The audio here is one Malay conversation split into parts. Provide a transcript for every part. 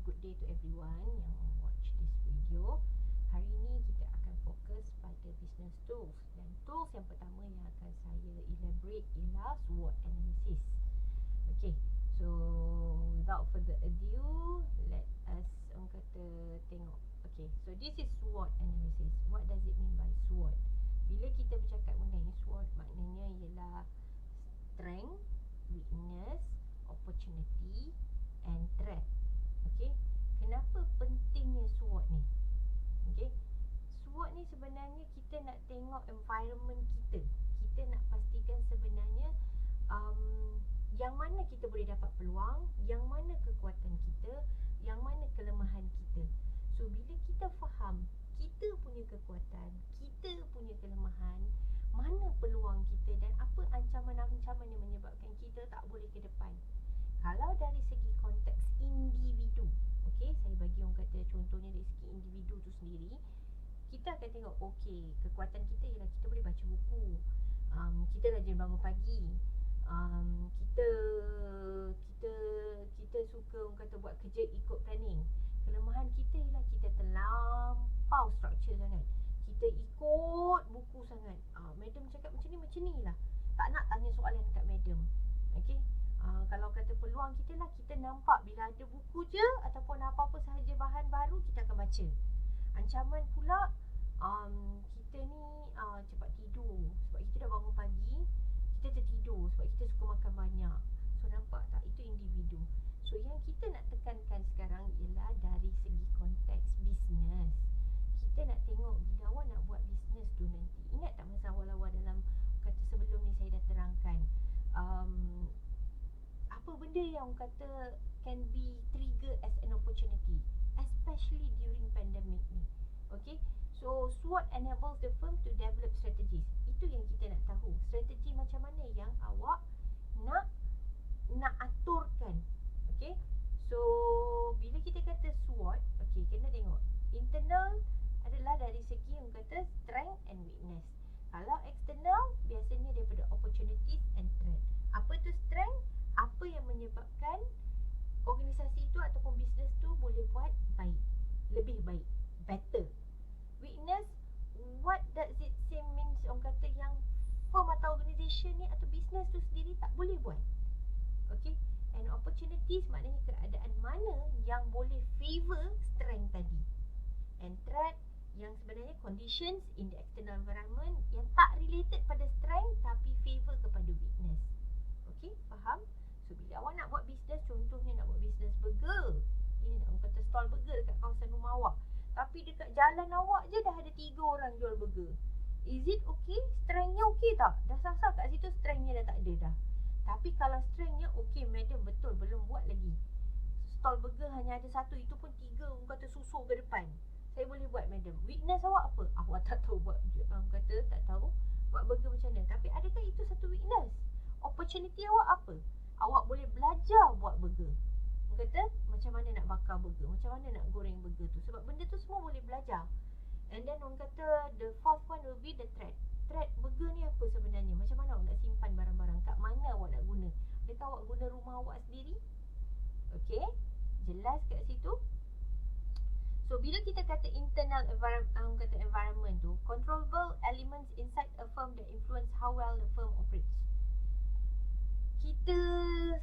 good day to everyone yang watch this video. Hari ini kita akan fokus pada business tools. Dan tools yang pertama yang akan saya elaborate ialah SWOT analysis. Okay, so without further ado, let us orang kata tengok. Okay, so this is SWOT analysis. What does it mean by SWOT? Bila kita bercakap mengenai SWOT, maknanya ialah strength, weakness, opportunity and threat. Okay, kenapa pentingnya SWOT ni? Okay, SWOT ni sebenarnya kita nak tengok environment kita. Kita nak pastikan sebenarnya yang mana kita boleh dapat peluang, yang mana kekuatan kita, yang mana kelemahan kita. So bila kita faham kita punya kekuatan, kita punya kelemahan, mana peluang kita dan apa ancaman-ancaman yang menyebabkan kita tak boleh ke depan. Kalau dari segi konteks individu, okey, saya bagi orang kata contohnya dari segi individu tu sendiri, kita akan tengok okey, kekuatan kita ialah kita boleh baca buku, kita rajin bangun pagi, kita suka orang kata buat kerja ikut planning. Kelemahan kita ialah kita terlampau structure sangat, kita ikut buku sangat. Madam cakap macam ni lah, tak nak tanya soalan dekat madam. Okey, kalau kata peluang kita lah, kita nampak bila ada buku je ataupun apa-apa sahaja bahan baru kita akan baca. Ancaman pula kita ni cepat tidur sebab kita dah bangun pagi, kita tertidur sebab kita suka makan banyak. So nampak tak, itu individu. So yang kita nak tekankan sekarang ialah dari segi konteks bisnes. Kita nak tengok bila awak nak buat bisnes tu nanti, ingat tak masa awal-awal dalam kata sebelum ni saya dah terangkan apa benda yang orang kata can be trigger as an opportunity, especially during pandemic ni. Okay, so SWOT enables the firm to develop strategies. Itu yang kita nak tahu, strategi macam mana yang awak nak aturkan. Okay, so bila kita kata SWOT, okay, kena tengok internal adalah dari segi yang kata strength and weakness. Kalau external biasanya daripada opportunities and threat. Apa tu strength? Apa yang menyebabkan organisasi itu ataupun bisnes tu boleh buat baik, lebih baik, better. Weakness, what does it say means orang kata yang firm atau organisation ni atau bisnes tu sendiri tak boleh buat. Okay, and opportunities maknanya keadaan mana yang boleh favor strength tadi. And threat yang sebenarnya conditions in the external environment yang tak related pada strength tapi favor kepada weakness. Okay, faham? So bila awak nak buat bisnes, contohnya nak buat bisnes burger, ini nak kata stall burger dekat kawasan rumah awak, tapi dekat jalan awak je dah ada 3 orang jual burger. Is it okay? Strengthnya okay tak? Dah sah-sah kat situ, strengthnya dah tak ada dah. Tapi kalau strengthnya okay, madam betul belum buat lagi, stall burger hanya ada 1, itu pun 3 orang kata susur ke depan, saya boleh buat madam. Weakness awak apa? Awak tak tahu buat, orang kata tak tahu buat burger macam mana. Tapi adakah itu satu weakness? Opportunity awak apa? Awak boleh belajar buat burger. Orang kata macam mana nak bakar burger, macam mana nak goreng burger tu. Sebab benda tu semua boleh belajar. And then orang kata the fourth one will be the threat. Threat burger ni apa sebenarnya? Macam mana awak nak simpan barang-barang? Kat mana awak nak guna? Adakah awak guna rumah awak sendiri? Okay, jelas kat situ. So bila kita kata internal environment tu, controllable elements inside a firm that influence how well the firm operates.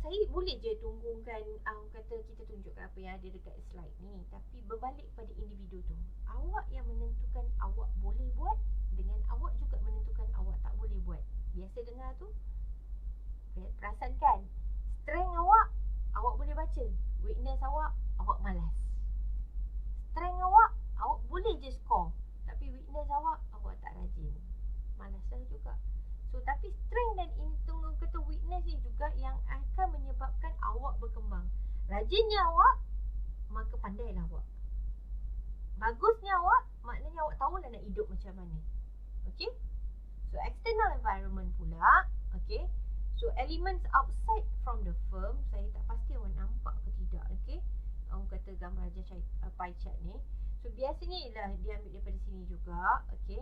Saya boleh je tunggukan kata kita tunjukkan apa yang ada dekat slide ni, tapi berbalik pada individu tu. Awak yang menentukan awak boleh buat dengan awak juga menentukan awak tak boleh buat. Biasa dengar tu? Perasan kan? Strength awak boleh baca. Weakness awak malas. Strength awak boleh je score, tapi weakness awak tak rajin. Malas dah juga. So tapi strength dan kata weakness ni juga yang akan menyebabkan awak berkembang. Rajinnya awak, maka pandailah awak. Bagusnya awak, maknanya awak tahulah nak hidup macam mana. Okay, so external environment pula. Okay, so elements outside from the firm, saya tak pasti awak nampak ke tidak. Okay, orang kata gambar je pie chart ni. So biasanya ialah dia ambil daripada sini juga. Okay,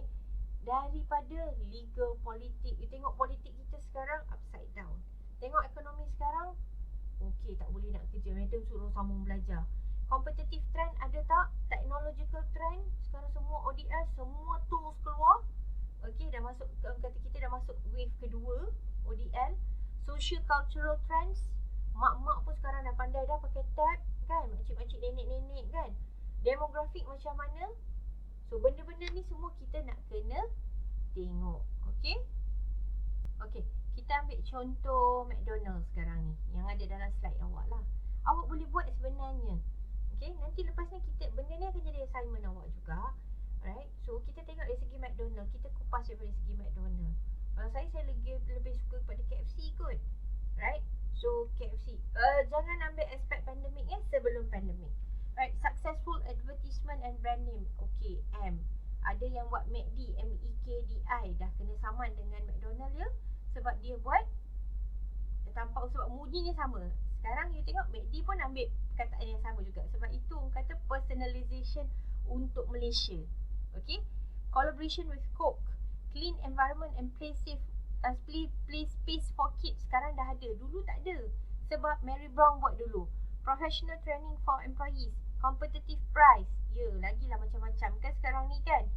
daripada legal, politik. You tengok politik kita sekarang upside down. Tengok ekonomi sekarang, okey, tak boleh nak kerja, madam suruh sambung belajar. Competitive trend ada tak? Technological trend, sekarang semua ODS, semua tools keluar. Okay, dah masuk, kata kita dah masuk wave kedua ODL. Social cultural trends, mak-mak pun sekarang dah pandai dah pakai tab kan, makcik-makcik, nenek-nenek kan. Demografik macam mana. So benda-benda ni semua kita nak kena tengok. Okay, okay, kita ambil contoh McDonald's sekarang ni yang ada dalam slide awak lah. Awak boleh buat sebenarnya. Okay, nanti lepas ni kita, benda ni akan jadi assignment awak juga. Alright, so kita tengok dari segi McDonald, kita kupas dari segi McDonald. Kalau saya lebih suka pada KFC kot. Right, so KFC, jangan ambil aspek pandemik sebelum pandemik. Right, successful advertisement and brand name. Okay, M. Ada yang buat McD, MEKDI, dah kena saman dengan McDonald ya. Sebab dia buat tampak, sebab bunyinya sama. Sekarang you tengok McD pun ambil perkataan yang sama juga. Sebab itu orang kata personalization untuk Malaysia. Okay, collaboration with Coke, clean environment and play safe, play space for kids. Sekarang dah ada, dulu tak ada. Sebab Mary Brown buat dulu. Professional training for employees, competitive price. Ya, lagilah macam-macam kan sekarang ni kan.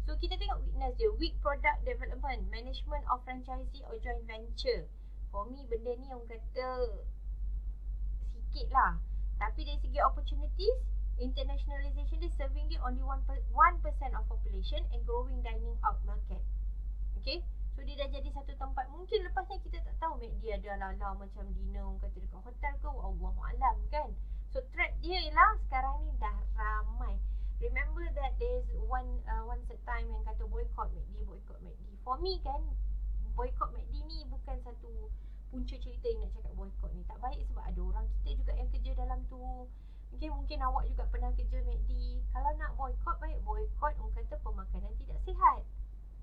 So kita tengok weakness dia, weak product development, management of franchisee or joint venture. For me benda ni orang kata sikit lah. Tapi dari segi opportunities, internationalization dia serving dia only 1% of population and growing dining out market. Okay, so dia dah jadi satu tempat. Mungkin lepas ni kita tak tahu dia ada ala-ala macam dinner orang kata dekat hotel ke, Allahualam kan. So threat dia ialah sekarang ni dah ramai. Remember that there's once a time yang kata boycott McD. For me kan, boycott McD ni bukan satu punca cerita yang nak cakap boycott ni. Tak baik sebab ada orang kita juga yang kerja dalam tu. Okay, mungkin awak juga pernah kerja McD. Kalau nak boycott, baik boycott orang kata pemakanan tidak sihat.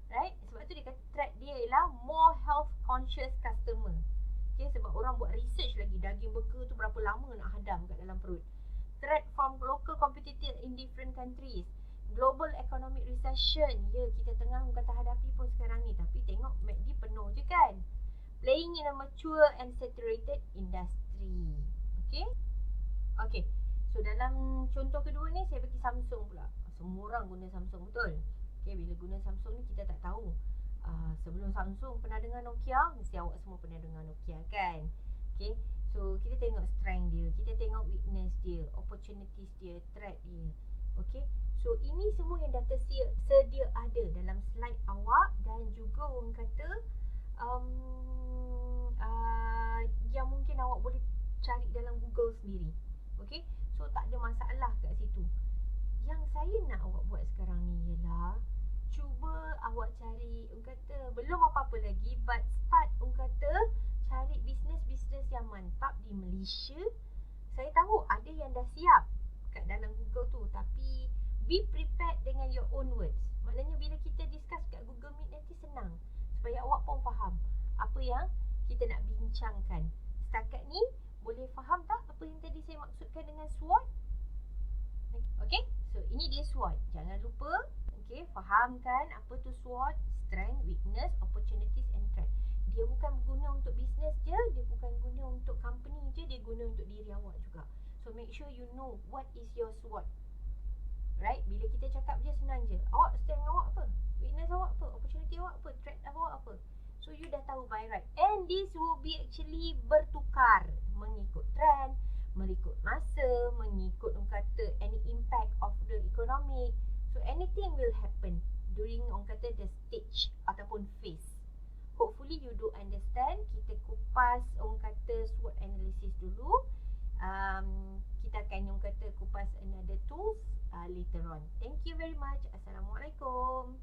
Right? Sebab tu dia kata threat dia ialah more health conscious customer. Okay, sebab orang buat research lagi, daging burger tu berapa lama nak hadam kat dalam perut. Threat from local competitor in different countries. Global economic recession. Ya, kita tengah kata hadapi pun sekarang ni. Tapi tengok McD penuh je kan. Playing in a mature and saturated industry. Okay. Okay, so dalam contoh kedua ni saya bagi Samsung pula. Semua orang guna Samsung, betul? Okay, bila guna Samsung ni kita tak tahu. Sebelum Samsung pernah dengar Nokia, mesti awak semua pernah dengar Nokia kan. Okay, so kita tengok strength dia, kita tengok weakness dia, opportunities dia, threat dia. Okay, so ini semua yang dah tersedia ada dalam slide awak. Dan juga orang kata yang mungkin awak boleh cari dalam Google sendiri. Okay, so tak ada masalah kat situ. Yang saya nak awak buat sekarang ni ialah cuba awak cari, orang kata belum apa-apa lagi, but start orang kata cari bisnes-bisnes yang mantap di Malaysia. Saya tahu ada yang dah siap kat dalam Google tu, tapi be prepared dengan your own words. Maknanya bila kita discuss kat Google Meet nanti senang, supaya awak pun faham apa yang kita nak bincangkan. Setakat ni boleh faham tak apa yang tadi saya maksudkan dengan SWOT? Okay, so ini dia SWOT. Jangan lupa, okay, fahamkan apa tu SWOT. Strength, weakness, opportunities and threat. Dia bukan guna untuk business je, dia bukan guna untuk company je, dia guna untuk diri awak juga. So make sure you know what is your SWOT. Right, bila kita cakap je senang je. Awak strength awak apa? Weakness awak apa? Opportunity awak apa? Threat awak apa? So you dah tahu by right. And this will be actually bertukar mengikut trend, mengikut masa, mengikut orang kata any impact of the economic. So anything will happen during orang kata the stage ataupun phase. Hopefully you do understand. Kita kupas orang kata SWOT analysis dulu. Kita akan orang kata kupas another tools later on. Thank you very much. Assalamualaikum.